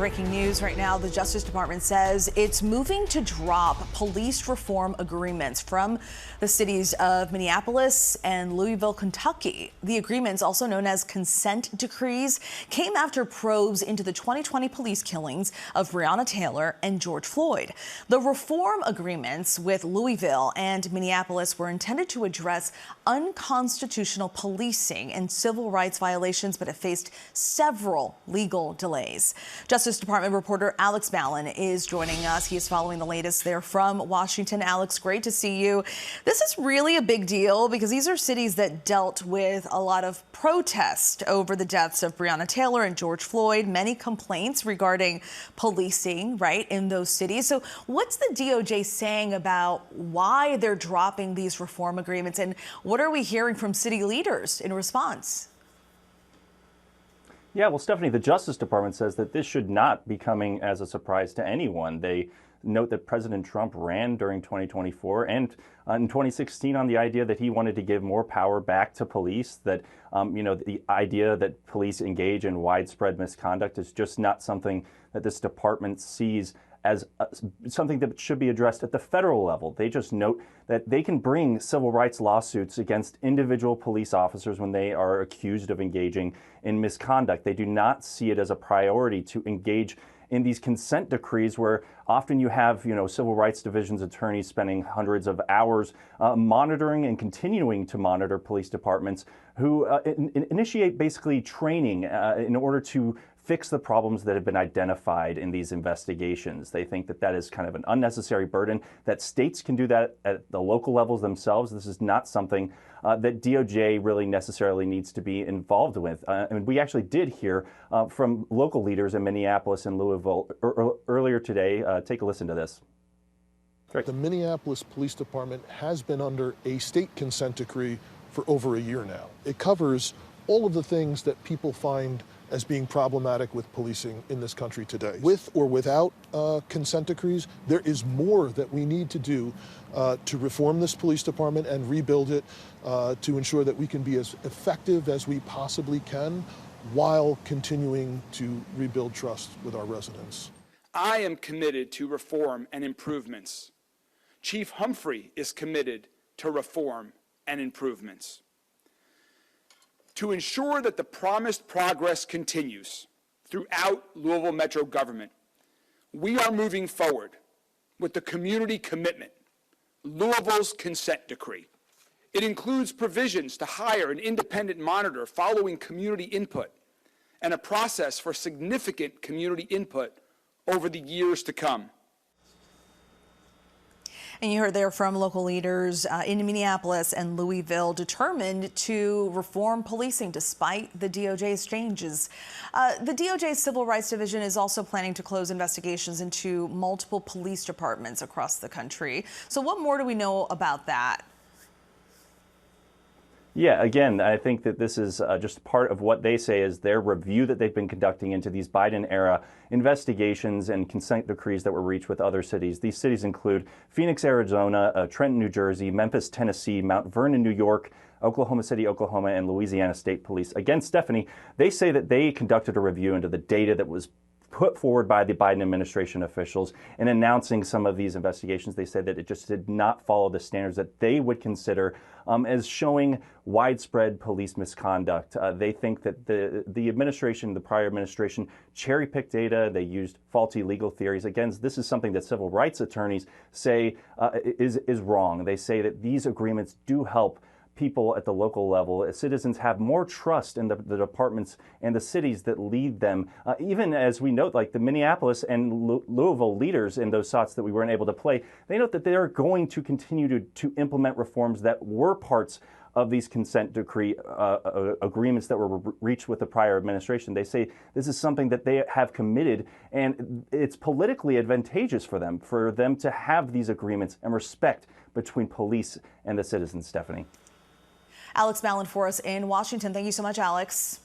Breaking news right now, the Justice Department says it's moving to drop police reform agreements from the cities of Minneapolis and Louisville, Kentucky. The agreements, also known as consent decrees, came after probes into the 2020 police killings of Breonna Taylor and George Floyd. The reform agreements with Louisville and Minneapolis were intended to address unconstitutional policing and civil rights violations, but have faced several legal delays. Justice Department reporter Alex Mallin is joining us. He is following the latest there from Washington. Alex, great to see you. This is really a big deal because these are cities that dealt with a lot of protest over the deaths of Breonna Taylor and George Floyd, many complaints regarding policing, right, in those cities. So what's the DOJ saying about why they're dropping these reform agreements, and what are we hearing from city leaders in response? Yeah, well, Stephanie, the Justice Department says that this should not be coming as a surprise to anyone. They note that President Trump ran during 2024 and in 2016 on the idea that he wanted to give more power back to police, that, the idea that police engage in widespread misconduct is just not something that this department sees as something that should be addressed at the federal level. They just note that they can bring civil rights lawsuits against individual police officers when they are accused of engaging in misconduct. They do not see it as a priority to engage in these consent decrees where often you have, civil rights divisions attorneys spending hundreds of hours monitoring and continuing to monitor police departments who initiate basically training in order to fix the problems that have been identified in these investigations. They think that that is kind of an unnecessary burden, that states can do that at the local levels themselves. This is not something that DOJ really necessarily needs to be involved with. And we actually did hear from local leaders in Minneapolis and Louisville earlier today. Take a listen to this. The Minneapolis Police Department has been under a state consent decree for over a year now. It covers all of the things that people find as being problematic with policing in this country today. With or without consent decrees, there is more that we need to do to reform this police department and rebuild it to ensure that we can be as effective as we possibly can while continuing to rebuild trust with our residents. I am committed to reform and improvements. Chief Humphrey is committed to reform and improvements. To ensure that the promised progress continues throughout Louisville Metro government, we are moving forward with the community commitment, Louisville's consent decree. It includes provisions to hire an independent monitor following community input and a process for significant community input over the years to come. And you heard there from local leaders in Minneapolis and Louisville determined to reform policing despite the DOJ's changes. The DOJ's Civil Rights Division is also planning to close investigations into multiple police departments across the country. So what more do we know about that? Yeah, again, I think that this is just part of what they say is their review that they've been conducting into these Biden-era investigations and consent decrees that were reached with other cities. These cities include Phoenix, Arizona, Trenton, New Jersey, Memphis, Tennessee, Mount Vernon, New York, Oklahoma City, Oklahoma, and Louisiana State Police. Again, Stephanie, they say that they conducted a review into the data that was put forward by the Biden administration officials in announcing some of these investigations. They said that it just did not follow the standards that they would consider as showing widespread police misconduct. They think that the administration, the prior administration, cherry-picked data. They used faulty legal theories. Again, this is something that civil rights attorneys say is wrong. They say that these agreements do help people at the local level, as citizens have more trust in the departments and the cities that lead them. Even as we note, like the Minneapolis and Louisville leaders in those spots that we weren't able to play, they note that they are going to continue to implement reforms that were parts of these consent decree agreements that were reached with the prior administration. They say this is something that they have committed, and it's politically advantageous for them to have these agreements and respect between police and the citizens, Stephanie. Alex Mallin for us in Washington. Thank you so much, Alex.